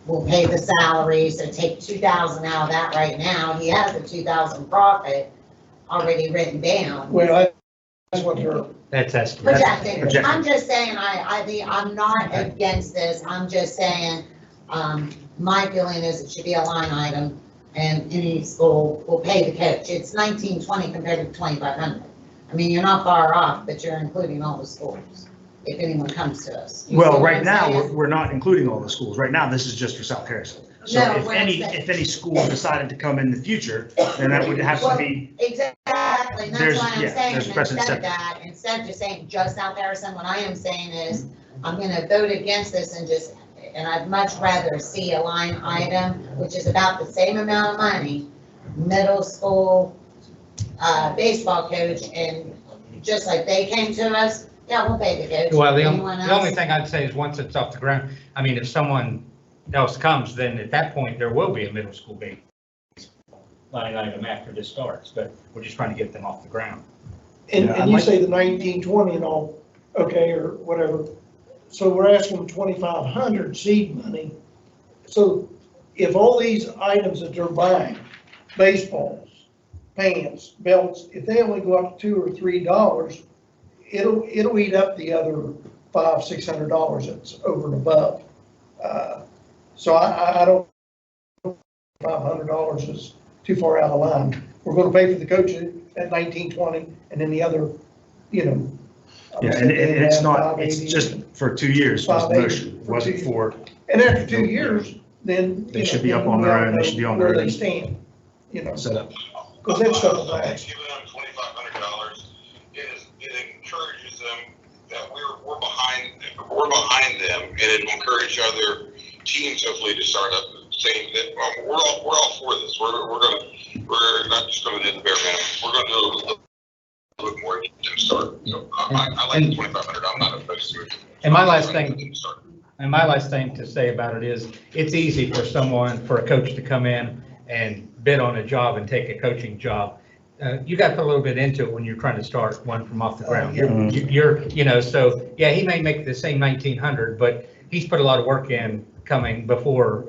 We'll pay the salary, so take 2,000 out of that right now. He has a 2,000 profit already written down. Well, what they're. That's estimate. Projected. I'm just saying, I'm not against this, I'm just saying, my feeling is it should be a line item, and any school will pay the coach. It's 1920 compared to 2,500. I mean, you're not far off, but you're including all the schools, if anyone comes to us. You see Well, what right I'm now, saying? we're not including all the schools. Right now, this is just for South Harrison. So No, if what I'm any, saying- if any school decided to come in the future, then that would have to be, Exactly, and that's There's- why I'm yeah, saying, there's instead precedent of set. that, instead of just saying just South Harrison, what I am saying is, I'm gonna vote against this and I'd much rather see a line item, which is about the same amount of money, middle school, baseball coach, and just like they came to us, yeah, we'll pay the coach. Well, Anyone the only else? thing I'd say is once it's off the ground, I mean, if someone else comes, then at that point, there will be a middle school base line item after this starts, but we're just trying to get them off the ground. And, Yeah, and I'd you like- say the 1920 and all, okay, or whatever. So we're asking 2,500 seed money. So if all these items that they're buying, baseballs, pants, belts, if they only go up to $2 or $3, it'll eat up the other $500, $600 that's over and above. So I don't, $500 is too far out of line. We're gonna pay for the coach at 1920, and then the other, you know. yeah, and it's not, it's just for 2 years was the 580 motion. It wasn't for, And after 2 years, then. They should be up on their own. They should be on their Where they own. stand, you know, set up. because that stuff is I bad. think giving them $2,500 it encourages them that we're behind them, and it'll encourage other teams hopefully to start up saying that we're all for this. We're not just gonna do the bare minimum. We're gonna do a little bit more to start. So I like the 2,500. I'm not opposed to it. And my last thing to say about it is, it's easy for a coach to come in and bid on a job and take a coaching job. You got to put a little bit into it when you're trying to start one from off the ground. So, yeah, he may make the same 1,900, but he's put a lot of work in coming before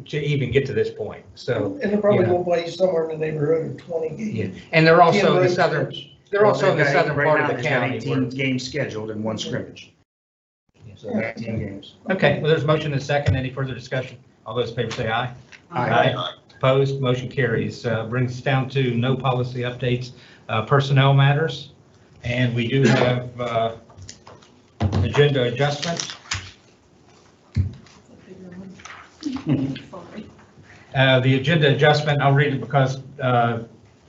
to even get to this point, so. And they're probably Yeah. gonna play somewhere in the neighborhood of 20 Yeah, games. and they're also in the road southern, trips. they're also in the Right southern part now, of the they've got county. 18 games scheduled and 1 scrimmage. So 19 games. Okay, well, there's a motion and a second. Any further discussion? All those in favor say aye. Aye. Opposed, motion carries. Brings us down to no policy updates, personnel matters. And we do have agenda adjustments. The agenda adjustment, I'll read it because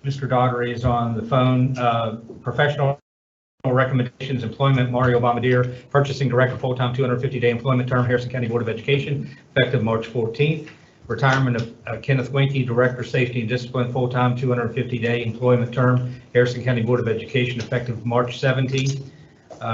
Mr. Daugherty is on the phone. Professional recommendations, employment, Mario Bombardier, purchasing director, full-time, 250-day employment term, Harrison County Board of Education, effective March 14th. Retirement of Kenneth Winkie, director, safety and discipline, full-time, 250-day employment term, Harrison County Board of Education, effective March 17th.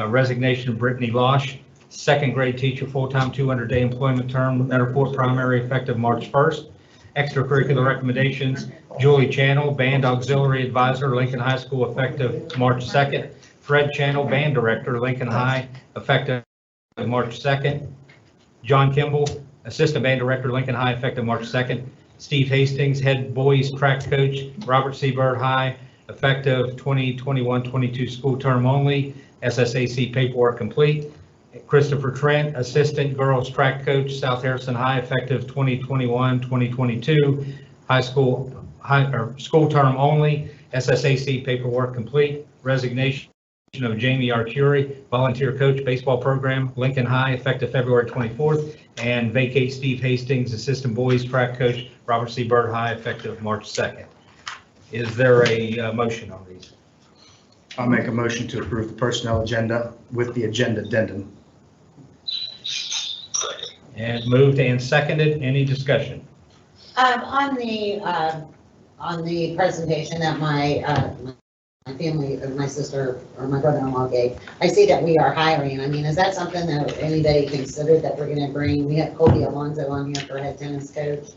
Resignation of Brittany Losh, second grade teacher, full-time, 200-day employment term, Metaport primary, effective March 1st. Extracurricular recommendations, Julie Channel, band auxiliary advisor, Lincoln High School, effective March 2nd. Fred Channel, band director, Lincoln High, effective March 2nd. John Kimball, assistant band director, Lincoln High, effective March 2nd. Steve Hastings, head boys track coach, Robert C. Byrd High, effective 2021-22 school term only. SSAC paperwork complete. Christopher Trent, assistant girls track coach, South Harrison High, effective 2021-2022 school term only. SSAC paperwork complete. Resignation of Jamie Arcuri, volunteer coach, baseball program, Lincoln High, effective February 24th, and vacate Steve Hastings, assistant boys track coach, Robert C. Byrd High, effective March 2nd. Is there a motion on these? I'll make a motion to approve the personnel agenda with the agenda addendum. And moved and seconded. Any discussion? On the presentation that my family, my sister or my brother-in-law gave, I see that we are hiring. I mean, is that something that anybody considered that we're gonna bring? We have Colby Alonso on here for head tennis coach.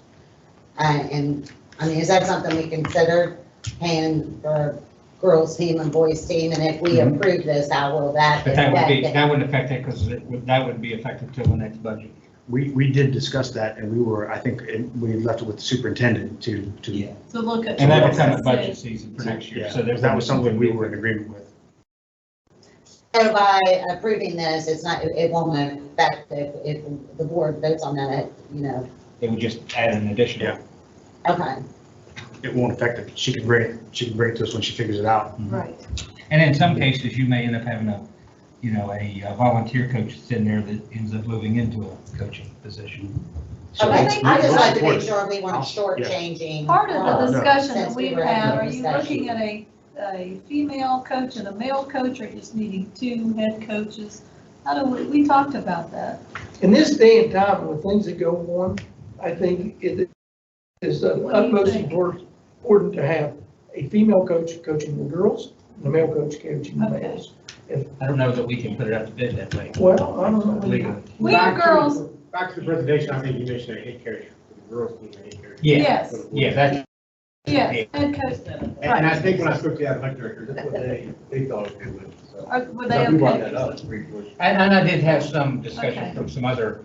And I mean, is that something we considered paying for girls team and boys team? And if we approve this, how will that? But that wouldn't affect it because that wouldn't be effective till the next budget. We did discuss that, and I think we left it with the superintendent to. To look at. And that becomes a budget season for next year. Yeah, So that was something we were in agreement with. So by approving this, it's not, it won't affect if the board votes on that, you know, It would just add an additional. okay. It won't affect it. She can bring it to us when she figures it out. Right. And in some cases, you may end up having a volunteer coach that's in there that ends up moving into a coaching position. So Okay, it's- I just like to we'll make support sure we weren't shortchanging. Part of the discussion that Since we we've were having had, a are you discussion. looking at a female coach and a male coach, or just needing two head coaches? How do we talked about that. In this day and time, with things that go on, I think it is of What do you utmost think? important to have a female coach coaching the girls, and a male coach coaching the Okay. males. I don't know that we can put it up to bid that way. Well, I don't know. Legally. We have girls, Back to the presentation, I think you mentioned a head coach for the girls team, a head coach. Yeah. yes, Yeah, that's, yes, head coach. And I think when I spoke to the athletic director, that's what they thought it was, so. Were they We brought okay? that up briefly. and I did have some discussion Okay. from some other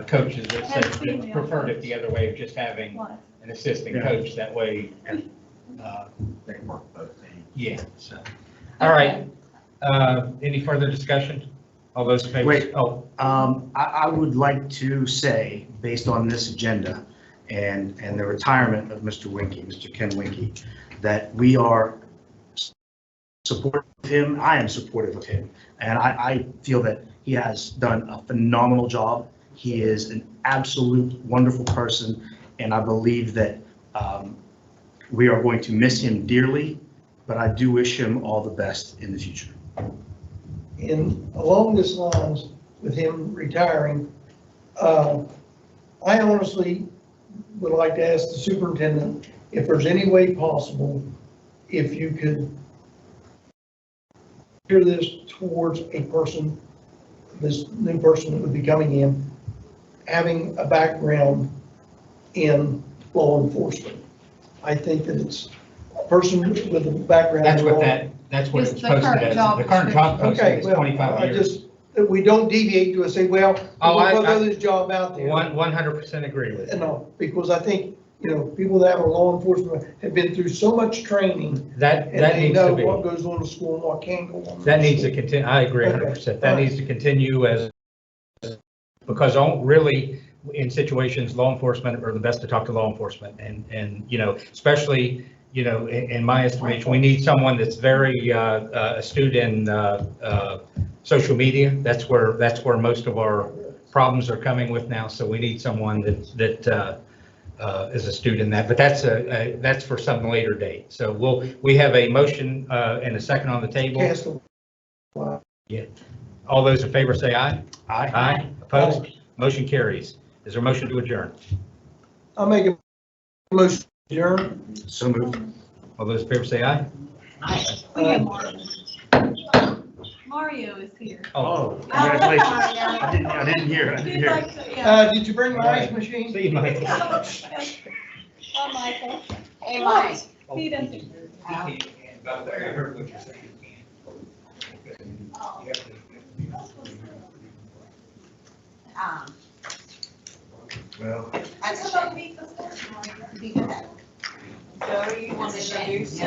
coaches that said And that female preferred it coach. the other way of just having What? an assistant Yeah. coach, that way. They can work both teams. Yeah, so. All right, any further discussion? All those in favor? Wait. Oh, I would like to say, based on this agenda and the retirement of Mr. Winkie, Mr. Ken Winkie, that we are supportive of him. I am supportive of him. And I feel that he has done a phenomenal job. He is an absolute wonderful person. And I believe that we are going to miss him dearly, but I do wish him all the best in the future. And along this lines, with him retiring, I honestly would like to ask the superintendent if there's any way possible, if you could steer this towards a person, this new person that would be coming in, having a background in law enforcement. I think that it's a person with a background. that's in what law- that's what It's it's the posted current as. job The current job posting Okay, is well, 25 I years. just, that we don't deviate to say, well, Oh, we'll I- throw this job out there. 100% agree with you. No, because I think, people that are law enforcement have been through so much training, That and they needs know to be. what goes on in school and what can't go on. That needs to continue, I agree 100%. That needs to continue because really, in situations, law enforcement are the best to talk to law enforcement. And especially, in my estimation, we need someone that's very astute in social media. That's where most of our problems are coming with now. So we need someone that is astute in that, but that's for some later date. So we have a motion and a second on the table. Cast a- Yeah. All those in favor say aye. Aye. Aye. Opposed? Motion carries. Is there a motion to adjourn? I'll make a motion to adjourn. So moved. All those in favor say aye. We have Mario is here. Oh, congratulations. I didn't hear. If you'd like to, yeah. Did you bring my ice machine? See you, Mike. Oh, Michael. Hey, Mike. He doesn't. Well. Joey, you want to introduce?